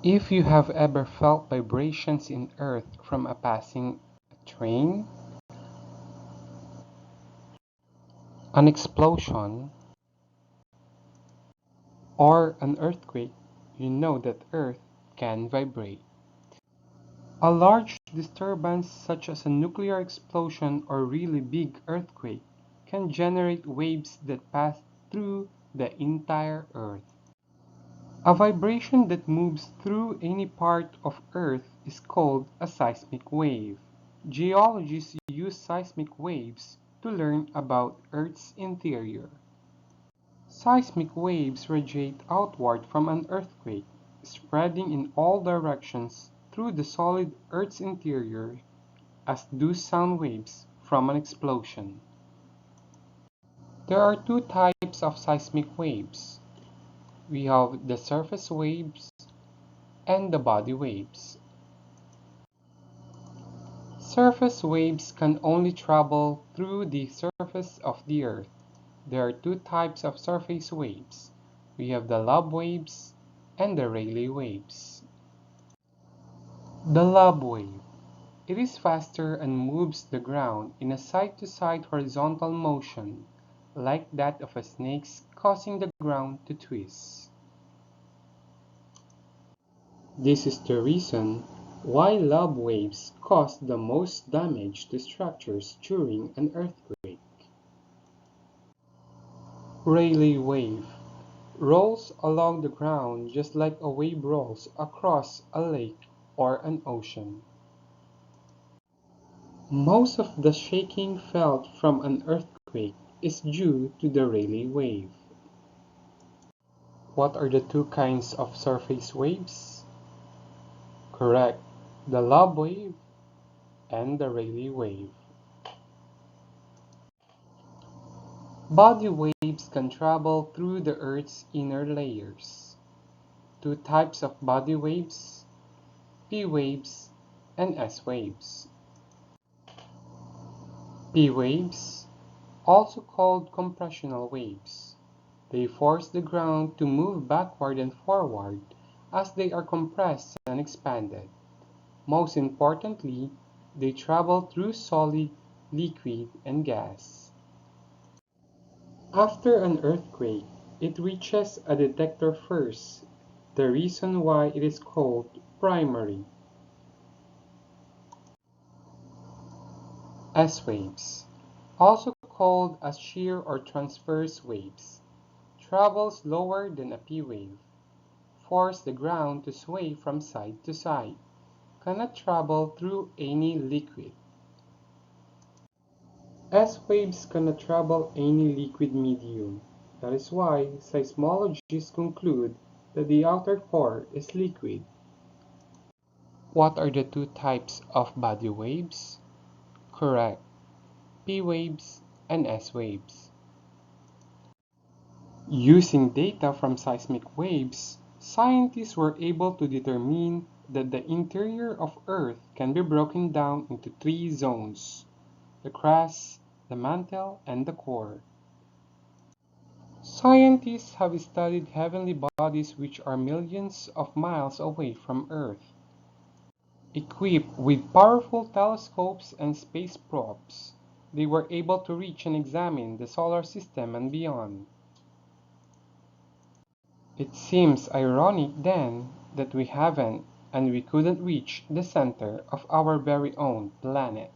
If you have ever felt vibrations in Earth from a passing train, an explosion, or an earthquake, you know that Earth can vibrate. A large disturbance such as a nuclear explosion or really big earthquake can generate waves that pass through the entire Earth. A vibration that moves through any part of Earth is called a seismic wave. Geologists use seismic waves to learn about Earth's interior. Seismic waves radiate outward from an earthquake, spreading in all directions through the solid Earth's interior as do sound waves from an explosion. There are two types of seismic waves. We have the surface waves and the body waves. Surface waves can only travel through the surface of the Earth. There are two types of surface waves. We have the lob waves and the Rayleigh waves. The lob wave. It is faster and moves the ground in a side-to-side horizontal motion, like that of a snake, causing the ground to twist. This is the reason why lob waves cause the most damage to structures during an earthquake. Rayleigh wave rolls along the ground just like a wave rolls across a lake or an ocean. Most of the shaking felt from an earthquake is due to the Rayleigh wave. What are the two kinds of surface waves? Correct, the lob wave and the Rayleigh wave. Body waves can travel through the Earth's inner layers. Two types of body waves, P waves and S waves. P waves, also called compressional waves. They force the ground to move backward and forward as they are compressed and expanded. Most importantly, they travel through solid, liquid, and gas. After an earthquake, it reaches a detector first, the reason why it is called primary. S waves, also called as shear or transverse waves, travel slower than a P wave, force the ground to sway from side to side, cannot travel through any liquid. S waves cannot travel any liquid medium. That is why seismologists conclude that the outer core is liquid. What are the two types of body waves? Correct, P waves and S waves. Using data from seismic waves, scientists were able to determine that the interior of Earth can be broken down into three zones: the crust, the mantle, and the core. Scientists have studied heavenly bodies which are millions of miles away from Earth. Equipped with powerful telescopes and space probes, they were able to reach and examine the solar system and beyond. It seems ironic then that we haven't and we couldn't reach the center of our very own planet.